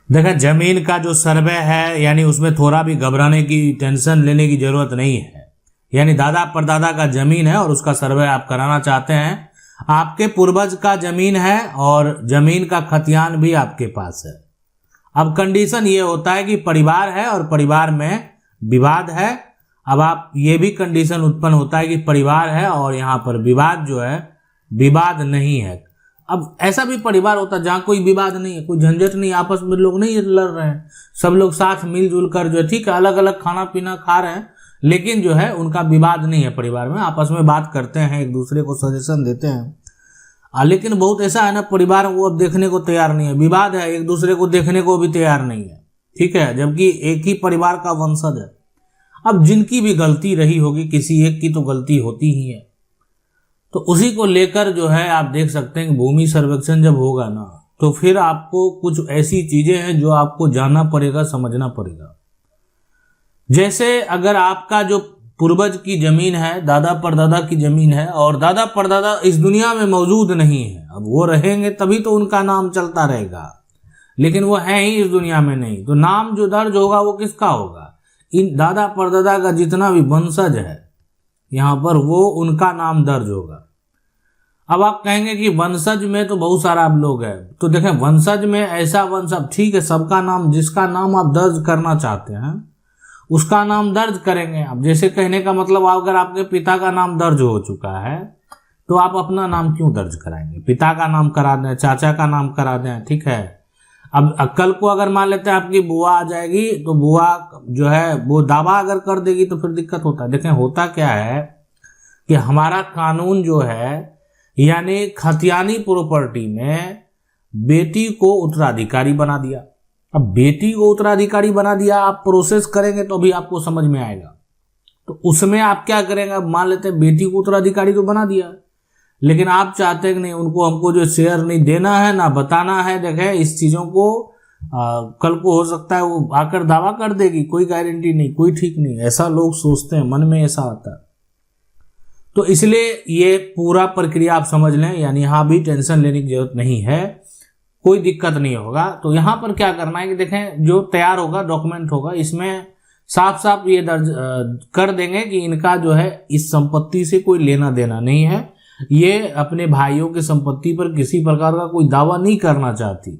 देखा, जमीन का जो सर्वे है यानी उसमें थोड़ा भी घबराने की, टेंशन लेने की जरूरत नहीं है। यानी दादा परदादा का जमीन है और उसका सर्वे आप कराना चाहते हैं, आपके पूर्वज का जमीन है और जमीन का खतियान भी आपके पास है। अब कंडीशन ये होता है कि परिवार है और परिवार में विवाद है। अब आप ये भी कंडीशन उत्पन्न होता है कि परिवार है और यहाँ पर विवाद जो है, विवाद नहीं है। अब ऐसा भी परिवार होता है जहाँ कोई विवाद नहीं है, कोई झंझट नहीं, आपस में लोग नहीं लड़ रहे हैं, सब लोग साथ मिलजुल कर जो है, ठीक है, अलग अलग खाना पीना खा रहे हैं, लेकिन जो है उनका विवाद नहीं है, परिवार में आपस में बात करते हैं, एक दूसरे को सजेशन देते हैं। लेकिन बहुत ऐसा है ना, परिवार वो अब देखने को तैयार नहीं है, विवाद है, एक दूसरे को देखने को भी तैयार नहीं है, ठीक है, जबकि एक ही परिवार का वंशज है। अब जिनकी भी गलती रही होगी, किसी एक की तो गलती होती ही है, तो उसी को लेकर जो है आप देख सकते हैं कि भूमि सर्वेक्षण जब होगा ना, तो फिर आपको कुछ ऐसी चीजें हैं जो आपको जानना पड़ेगा, समझना पड़ेगा। जैसे अगर आपका जो पूर्वज की जमीन है, दादा परदादा की जमीन है, और दादा परदादा इस दुनिया में मौजूद नहीं है, अब वो रहेंगे तभी तो उनका नाम चलता रहेगा, लेकिन वो है ही इस दुनिया में नहीं, तो नाम जो दर्ज होगा वो किसका होगा? इन दादा परदादा का जितना भी वंशज है यहाँ पर, वो उनका नाम दर्ज होगा। अब आप कहेंगे कि वंशज में तो बहुत सारा आप लोग हैं, तो देखें वंशज में ऐसा वंशज, ठीक है, सबका नाम, जिसका नाम आप दर्ज करना चाहते हैं उसका नाम दर्ज करेंगे। अब जैसे कहने का मतलब, अगर आपके पिता का नाम दर्ज हो चुका है तो आप अपना नाम क्यों दर्ज कराएंगे? पिता का नाम करा दें, चाचा का नाम करा दें, ठीक है। अब कल को अगर मान लेते हैं आपकी बुआ आ जाएगी, तो बुआ जो है वो दावा अगर कर देगी तो फिर दिक्कत होता है। देखें होता क्या है कि हमारा कानून जो है, यानी खतियानी प्रॉपर्टी में बेटी को उत्तराधिकारी बना दिया। अब बेटी को उत्तराधिकारी बना दिया, आप प्रोसेस करेंगे तो भी आपको समझ में आएगा। तो उसमें आप क्या करेंगे? अब मान लेते हैं बेटी को उत्तराधिकारी तो बना दिया, लेकिन आप चाहते हैं कि नहीं, उनको हमको जो शेयर नहीं देना है ना बताना है। देखें इस चीजों को कल को हो सकता है वो आकर दावा कर देगी, कोई गारंटी नहीं, कोई ठीक नहीं, ऐसा लोग सोचते हैं, मन में ऐसा आता है। तो इसलिए ये पूरा प्रक्रिया आप समझ लें, यानी यहाँ भी टेंशन लेने की जरूरत नहीं है, कोई दिक्कत नहीं होगा। तो यहाँ पर क्या करना है कि देखें जो तैयार होगा, डॉक्यूमेंट होगा, इसमें साफ साफ ये दर्ज कर देंगे कि इनका जो है इस संपत्ति से कोई लेना देना नहीं है, ये अपने भाइयों की संपत्ति पर किसी प्रकार का कोई दावा नहीं करना चाहती,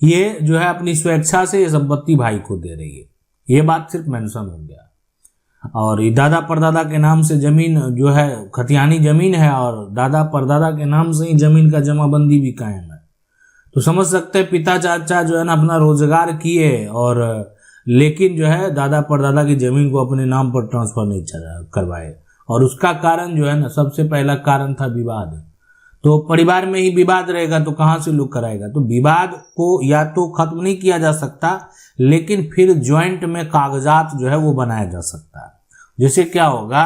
ये जो है अपनी स्वेच्छा से ये संपत्ति भाई को दे रही है। ये बात सिर्फ मेंशन हो गया। और ये दादा परदादा के नाम से जमीन जो है खतियानी जमीन है, और दादा परदादा के नाम से ही जमीन का जमाबंदी भी कायम है। तो समझ सकते हैं पिता चाचा जो है ना अपना रोजगार किए, और लेकिन जो है दादा परदादा की जमीन को अपने नाम पर ट्रांसफर नहीं करवाए, और उसका कारण जो है ना, सबसे पहला कारण था विवाद। तो परिवार में ही विवाद रहेगा तो कहाँ से लोग कराएगा? तो विवाद को या तो खत्म नहीं किया जा सकता, लेकिन फिर ज्वाइंट में कागजात जो है वो बनाया जा सकता है। जैसे क्या होगा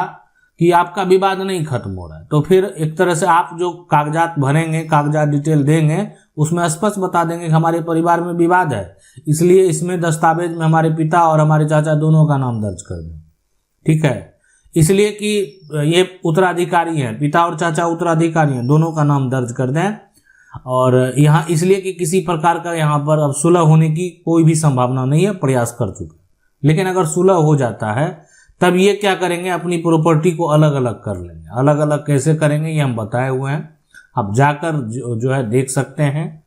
कि आपका विवाद नहीं खत्म हो रहा है, तो फिर एक तरह से आप जो कागजात भरेंगे, कागजात डिटेल देंगे, उसमें स्पष्ट बता देंगे कि हमारे परिवार में विवाद है, इसलिए इसमें दस्तावेज में हमारे पिता और हमारे चाचा दोनों का नाम दर्ज कर दें, ठीक है, इसलिए कि ये उत्तराधिकारी हैं, पिता और चाचा उत्तराधिकारी हैं, दोनों का नाम दर्ज कर दें। और यहाँ इसलिए कि किसी प्रकार का यहाँ पर अब सुलह होने की कोई भी संभावना नहीं है, प्रयास कर चुके, लेकिन अगर सुलह हो जाता है तब ये क्या करेंगे, अपनी प्रॉपर्टी को अलग अलग कर लेंगे। अलग अलग कैसे करेंगे ये हम बताए हुए हैं, आप जाकर जो है देख सकते हैं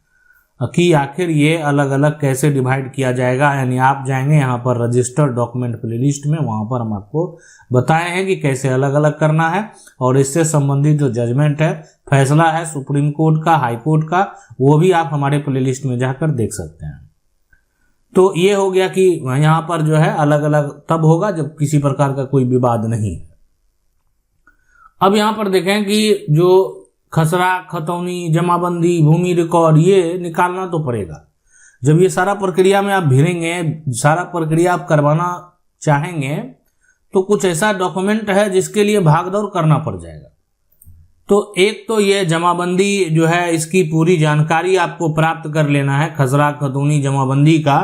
कि आखिर ये अलग अलग कैसे डिवाइड किया जाएगा। यानी आप जाएंगे यहाँ पर रजिस्टर्ड डॉक्यूमेंट प्लेलिस्ट में, वहाँ पर हम आपको बताए हैं कि कैसे अलग अलग करना है, और इससे संबंधित जो जजमेंट है, फैसला है सुप्रीम कोर्ट का, हाई कोर्ट का, वो भी आप हमारे प्लेलिस्ट में जाकर देख सकते हैं। तो ये हो गया कि यहाँ पर जो है अलग अलग तब होगा जब किसी प्रकार का कोई विवाद नहीं है। अब यहाँ पर देखें कि जो खसरा, खतौनी, जमाबंदी, भूमि रिकॉर्ड, ये निकालना तो पड़ेगा। जब ये सारा प्रक्रिया में आप भिड़ेंगे, सारा प्रक्रिया आप करवाना चाहेंगे, तो कुछ ऐसा डॉक्यूमेंट है जिसके लिए भागदौड़ करना पड़ जाएगा। तो एक तो ये जमाबंदी जो है, इसकी पूरी जानकारी आपको प्राप्त कर लेना है, खसरा, खतौनी, जमाबंदी का।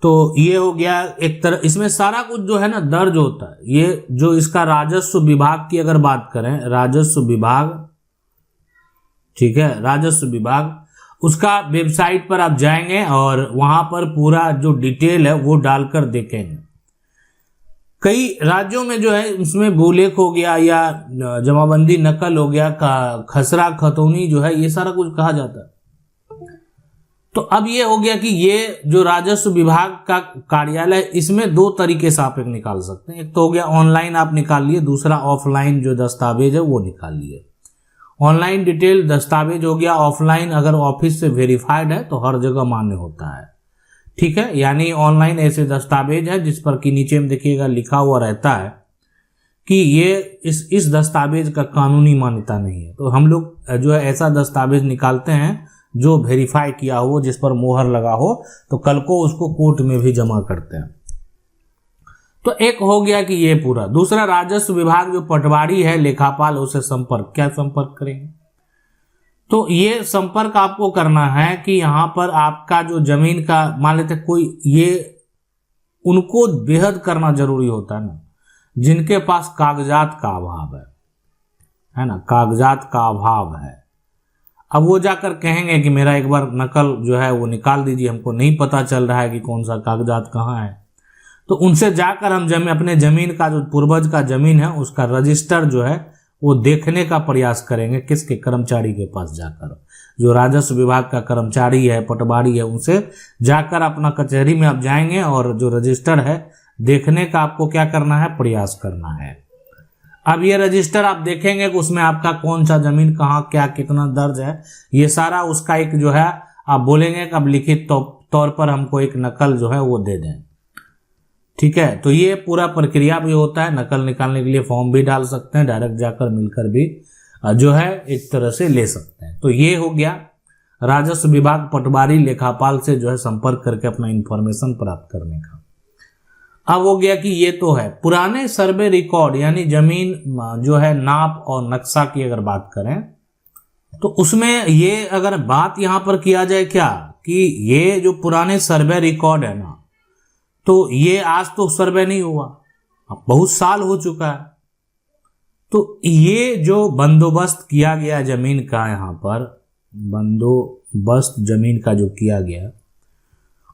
तो ये हो गया एक तरह, इसमें सारा कुछ जो है ना दर्ज होता है। ये जो इसका राजस्व विभाग की अगर बात करें, राजस्व विभाग, ठीक है, राजस्व विभाग, उसका वेबसाइट पर आप जाएंगे और वहां पर पूरा जो डिटेल है वो डालकर देखेंगे। कई राज्यों में जो है उसमें भूलेख हो गया या जमाबंदी नकल हो गया, खसरा खतौनी जो है, ये सारा कुछ कहा जाता है। तो अब ये हो गया कि ये जो राजस्व विभाग का कार्यालय, इसमें दो तरीके से आप एक निकाल सकते हैं। एक तो हो गया ऑनलाइन आप निकाल लिए, दूसरा ऑफलाइन जो दस्तावेज है वो निकाल लिए। ऑनलाइन डिटेल दस्तावेज हो गया, ऑफलाइन अगर ऑफिस से वेरीफाइड है तो हर जगह मान्य होता है, ठीक है। यानी ऑनलाइन ऐसे दस्तावेज है जिस पर कि नीचे में देखिएगा लिखा हुआ रहता है कि ये इस दस्तावेज का कानूनी मान्यता नहीं है, तो हम लोग जो है ऐसा दस्तावेज निकालते हैं जो वेरीफाई किया हो, जिस पर मोहर लगा हो, तो कल को उसको कोर्ट में भी जमा करते हैं। तो एक हो गया कि ये पूरा। दूसरा, राजस्व विभाग जो पटवारी है, लेखापाल, उसे संपर्क, क्या संपर्क करेंगे? तो ये संपर्क आपको करना है कि यहाँ पर आपका जो जमीन का मान लेते कोई, ये उनको बेहद करना जरूरी होता है ना जिनके पास कागजात का अभाव है ना, कागजात का अभाव है। अब वो जाकर कहेंगे कि मेरा एक बार नकल जो है वो निकाल दीजिए, हमको नहीं पता चल रहा है कि कौन सा कागजात कहाँ है। तो उनसे जाकर हम अपने जमीन का जो पूर्वज का जमीन है उसका रजिस्टर जो है वो देखने का प्रयास करेंगे। किसके? कर्मचारी के पास जाकर, जो राजस्व विभाग का कर्मचारी है, पटवारी है, उनसे जाकर अपना कचहरी में आप जाएंगे और जो रजिस्टर है देखने का आपको क्या करना है? प्रयास करना है। अब ये रजिस्टर आप देखेंगे कि उसमें आपका कौन सा जमीन कहाँ क्या कितना दर्ज है, ये सारा उसका एक जो है आप बोलेंगे कि अब लिखित तौर पर हमको एक नकल जो है वो दे दें, ठीक है। तो ये पूरा प्रक्रिया भी होता है। नकल निकालने के लिए फॉर्म भी डाल सकते हैं, डायरेक्ट जाकर मिलकर भी जो है एक तरह से ले सकते हैं। तो ये हो गया राजस्व विभाग पटवारी लेखापाल से जो है संपर्क करके अपना इंफॉर्मेशन प्राप्त करने का। अब हो गया कि ये तो है पुराने सर्वे रिकॉर्ड, यानी जमीन जो है नाप और नक्शा की अगर बात करें तो उसमें ये अगर बात यहाँ पर किया जाए क्या कि ये जो पुराने सर्वे रिकॉर्ड है ना, तो ये आज तो सर्वे नहीं हुआ, अब बहुत साल हो चुका है। तो ये जो बंदोबस्त किया गया जमीन का, यहाँ पर बंदोबस्त जमीन का जो किया गया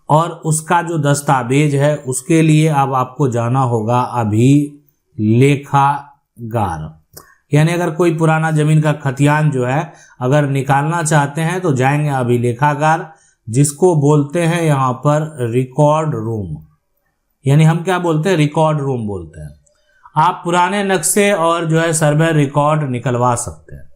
और उसका जो दस्तावेज है उसके लिए अब आपको जाना होगा अभिलेखागार। यानी अगर कोई पुराना जमीन का खतियान जो है अगर निकालना चाहते हैं तो जाएंगे अभिलेखागार, जिसको बोलते हैं यहाँ पर रिकॉर्ड रूम। यानी हम क्या बोलते हैं? रिकॉर्ड रूम बोलते हैं। आप पुराने नक्शे और जो है सर्वे रिकॉर्ड निकलवा सकते हैं।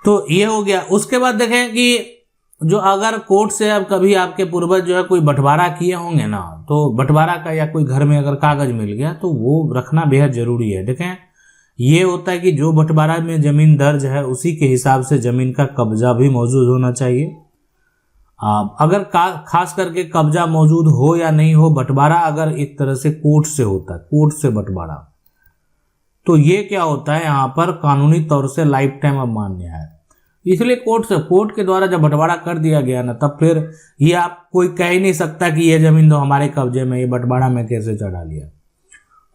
तो ये हो गया। उसके बाद देखें कि जो अगर कोर्ट से अब कभी आपके पूर्वज जो है कोई बंटवारा किए होंगे ना, तो बंटवारा का या कोई घर में अगर कागज मिल गया तो वो रखना बेहद जरूरी है। देखें ये होता है कि जो बंटवारा में जमीन दर्ज है उसी के हिसाब से जमीन का कब्जा भी मौजूद होना चाहिए। अगर खास करके कब्जा मौजूद हो या नहीं हो, बंटवारा अगर एक तरह से कोर्ट से होता है, कोर्ट से बंटवारा, तो ये क्या होता है यहाँ पर कानूनी तौर से लाइफ टाइम अब मान्य है। इसलिए कोर्ट के द्वारा जब बंटवारा कर दिया गया ना, तब फिर ये आप कोई कह ही नहीं सकता कि ये जमीन तो हमारे कब्जे में, ये बंटवारा में कैसे चढ़ा लिया।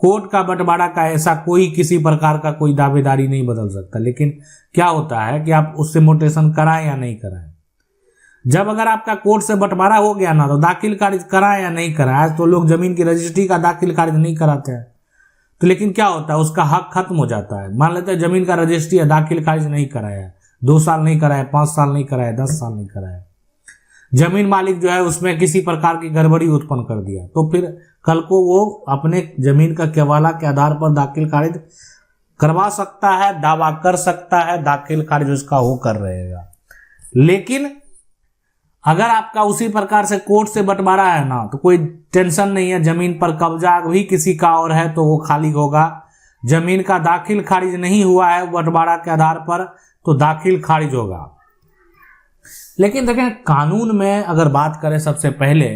कोर्ट का बंटवारा का ऐसा कोई किसी प्रकार का कोई दावेदारी नहीं बदल सकता। लेकिन क्या होता है कि आप उससे मोटेशन कराएं या नहीं कराएं। जब अगर आपका कोर्ट से बंटवारा हो गया ना, तो दाखिल खारिज कराएं या नहीं कराएं। आज तो लोग जमीन की रजिस्ट्री का दाखिल खारिज नहीं कराते हैं, तो लेकिन क्या होता है उसका हक खत्म हो जाता है। मान लेते हैं जमीन का रजिस्ट्री है, दाखिल खारिज नहीं कराया, 2 साल नहीं कराया, 5 साल नहीं कराया, 10 साल नहीं कराया, जमीन मालिक जो है उसमें किसी प्रकार की गड़बड़ी उत्पन्न कर दिया, तो फिर कल को वो अपने जमीन का केवाला के आधार पर दाखिल खारिज करवा सकता है, दावा कर सकता है, दाखिल खारिज उसका होकर रहेगा। लेकिन अगर आपका उसी प्रकार से कोर्ट से बंटवारा है ना, तो कोई टेंशन नहीं है, जमीन पर कब्जा भी किसी का और है तो वो खाली होगा। जमीन का दाखिल खारिज नहीं हुआ है बंटवारा के आधार पर, तो दाखिल खारिज होगा। लेकिन देखें कानून में अगर बात करें, सबसे पहले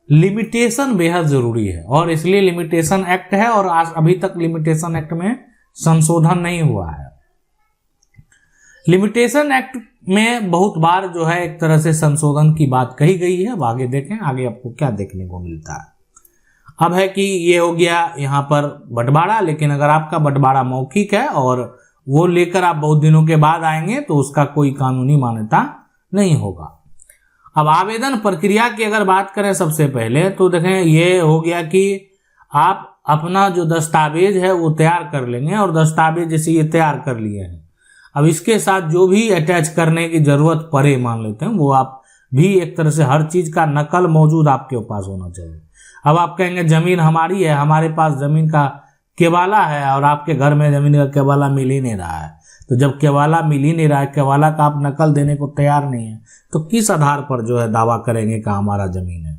लिमिटेशन बेहद जरूरी है, और इसलिए लिमिटेशन एक्ट है, और आज अभी तक लिमिटेशन एक्ट में संशोधन नहीं हुआ है। लिमिटेशन एक्ट में बहुत बार जो है एक तरह से संशोधन की बात कही गई है। अब आगे देखें, आगे आपको क्या देखने को मिलता है। अब है कि ये हो गया यहाँ पर बंटवारा, लेकिन अगर आपका बंटवारा मौखिक है और वो लेकर आप बहुत दिनों के बाद आएंगे तो उसका कोई कानूनी मान्यता नहीं होगा। अब आवेदन प्रक्रिया की अगर बात करें सबसे पहले तो देखें ये हो गया कि आप अपना जो दस्तावेज है वो तैयार कर लेंगे और दस्तावेज जैसे ये तैयार कर लिए हैं, अब इसके साथ जो भी अटैच करने की जरूरत पड़े मान लेते हैं वो आप भी एक तरह से हर चीज का नकल मौजूद आपके पास होना चाहिए। अब आप कहेंगे जमीन हमारी है, हमारे पास जमीन का केवाला है और आपके घर में जमीन का केवाला मिल ही नहीं रहा है, तो जब केवाला मिल ही नहीं रहा है, केवाला का आप नकल देने को तैयार नहीं है, तो किस आधार पर जो है दावा करेंगे कि हमारा जमीन है।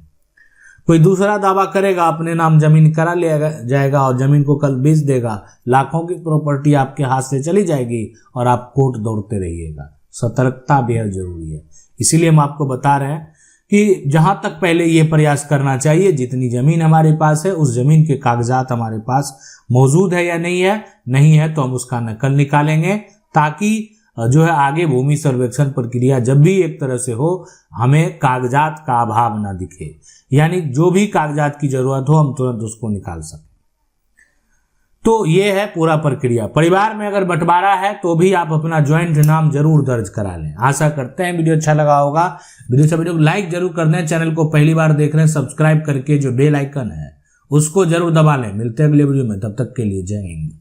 कोई दूसरा दावा करेगा, अपने नाम जमीन करा लिया जाएगा और जमीन को कल बेच देगा, लाखों की प्रॉपर्टी आपके हाथ से चली जाएगी और आप कोर्ट दौड़ते रहिएगा। सतर्कता बेहद जरूरी है, इसीलिए हम आपको बता रहे हैं कि जहां तक पहले ये प्रयास करना चाहिए, जितनी जमीन हमारे पास है उस जमीन के कागजात हमारे पास मौजूद है या नहीं है तो हम उसका नकल निकालेंगे, ताकि जो है आगे भूमि सर्वेक्षण प्रक्रिया जब भी एक तरह से हो हमें कागजात का अभाव ना दिखे, यानी जो भी कागजात की जरूरत हो हम तुरंत उसको निकाल सकें। तो ये है पूरा प्रक्रिया। परिवार में अगर बंटवारा है तो भी आप अपना ज्वाइंट नाम जरूर दर्ज करा लें। आशा करते हैं वीडियो अच्छा लगा होगा। वीडियो को लाइक जरूर कर दें, चैनल को पहली बार देख रहे हैं सब्सक्राइब करके जो बेल आइकन है उसको जरूर दबा लें। मिलते हैं अगले वीडियो में, तब तक के लिए जय हिंद।